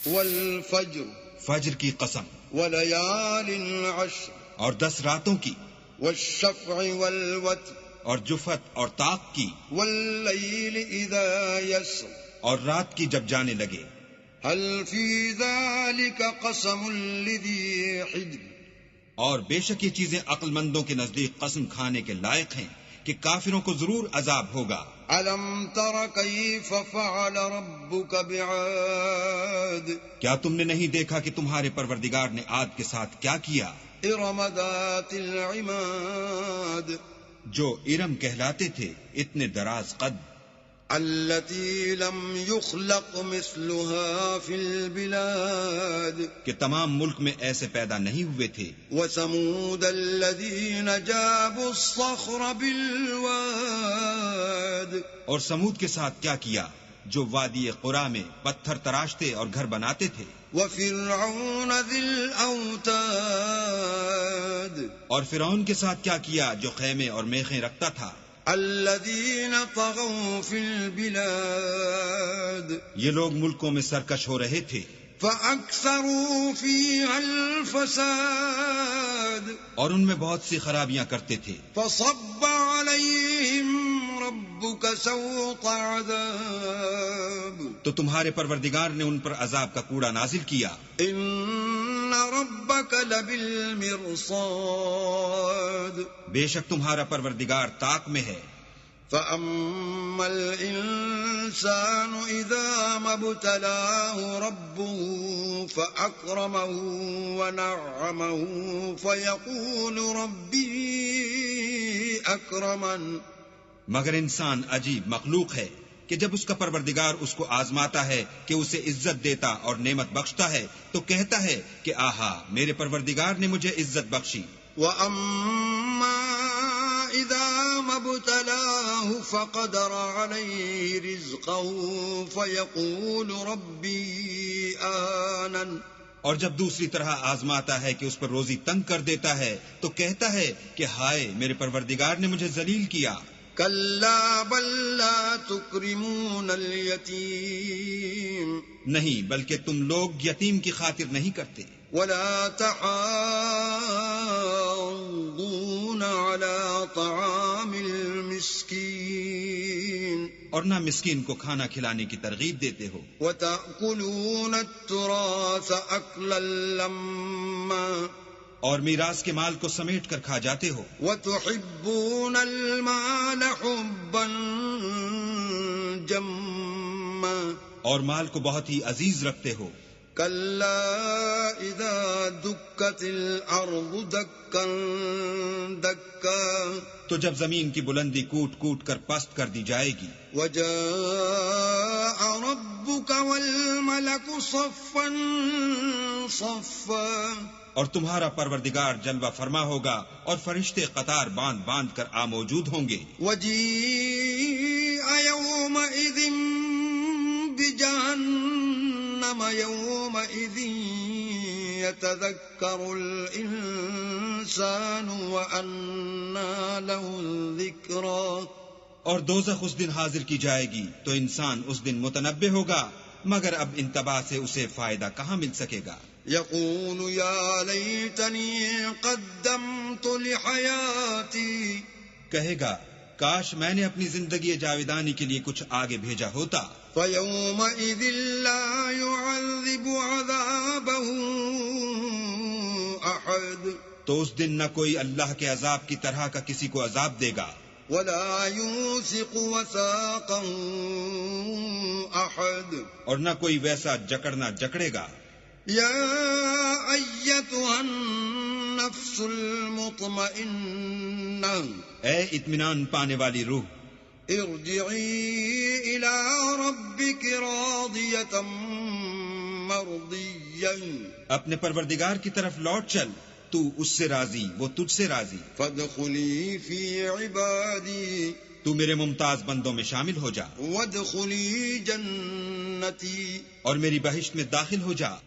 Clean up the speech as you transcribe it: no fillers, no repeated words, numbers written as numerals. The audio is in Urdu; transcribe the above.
والفجر فجر کی قسم، وليال عشر اور 10 راتوں کی، والشفع والوتر اور جفت اور طاق کی، والليل إذا يسر اور رات کی جب جانے لگے. هل في ذلك قسم لذي حجر اور بے شک یہ چیزیں عقل مندوں کے نزدیک قسم کھانے کے لائق ہیں کہ کافروں کو ضرور عذاب ہوگا. ألم تر كيف فعل ربك بعاد کیا تم نے نہیں دیکھا کہ تمہارے پروردگار نے عاد کے ساتھ کیا کیا؟ إرم ذات العماد جو ارم کہلاتے تھے، اتنے دراز قد، التي لم يخلق مثلها في البلاد کہ تمام ملک میں ایسے پیدا نہیں ہوئے تھے. وثمود الذين جابوا الصخر بالواد اور سمود کے ساتھ کیا کیا جو وادی قرا میں پتھر تراشتے اور گھر بناتے تھے. وفرعون ذي الأوتاد اور فرعون کے ساتھ کیا کیا جو خیمے اور میخیں رکھتا تھا. الذين طغوا في البلاد یہ لوگ ملکوں میں سرکش ہو رہے تھے فأكثروا فيها الفساد اور ان میں بہت سی خرابیاں کرتے تھے. فصب عليهم ربك سوط عذاب تو تمہارے پروردگار نے ان پر عذاب کا کوڑا نازل کیا. إن ربك لبالمرصاد بے شک تمہارا پروردگار طاق میں ہے. فأما الإنسان إذا ما ابتلاه ربه فأكرمه ونعمه فيقول ربي أكرمن مگر انسان عجیب مخلوق ہے کہ جب اس کا پروردگار اس کو آزماتا ہے کہ اسے عزت دیتا اور نعمت بخشتا ہے تو کہتا ہے کہ آہا میرے پروردگار نے مجھے عزت بخشی. وأما إذا ما ابتلاه فقدر عليه رزقه فيقول ربي أهانن اور جب دوسری طرح آزماتا ہے کہ اس پر روزی تنگ کر دیتا ہے تو کہتا ہے کہ ہائے میرے پروردگار نے مجھے ذلیل کیا. كلا بل لا تكرمون اليتيم نہیں بلکہ تم لوگ یتیم کی خاطر نہیں کرتے. ولا تحاضون على طعام المسكين اور نہ مسکین کو کھانا کھلانے کی ترغیب دیتے ہو. وتأكلون التراث أكلا لما اور میراث کے مال کو سمیٹ کر کھا جاتے ہو. وتحبون المال حبا جما اور مال کو بہت ہی عزیز رکھتے ہو. كلا إذا دكت الأرض دكا دكا تو جب زمین کی بلندی کوٹ کوٹ کر پست کر دی جائے گی. وجاء ربك والملك صفا صفا اور تمہارا پروردگار جلوہ فرما ہوگا اور فرشتے قطار باندھ باندھ کر موجود ہوں گے. وجيء يومئذ بجهنم يومئذ يتذكر الإنسان وأنى له الذكرى اور دوزخ اس دن حاضر کی جائے گی تو انسان اس دن متنبہ ہوگا مگر اب انتباہ سے اسے فائدہ کہاں مل سکے گا. يقول يا ليتني قدمت لحياتي کہے گا کاش میں نے اپنی زندگی جاویدانی کے لیے کچھ آگے بھیجا ہوتا. فيومئذ لا يعذب عذابه أحد تو اس دن نہ کوئی اللہ کے عذاب کی طرح کا کسی کو عذاب دے گا ولا يوثق وثاقا أحد اور نہ کوئی ویسا جکڑنا جکڑے گا. يا أيتها النفس المطمئنة اے اطمینان پانے والی روح، ارجعي إلى ربك راضية مرضية اپنے پروردگار کی طرف لوٹ چل، تو اس سے راضی وہ تجھ سے راضی. فادخلي في عبادي تو میرے ممتاز بندوں میں شامل ہو جا وادخلي جنتي اور میری بہشت میں داخل ہو جا.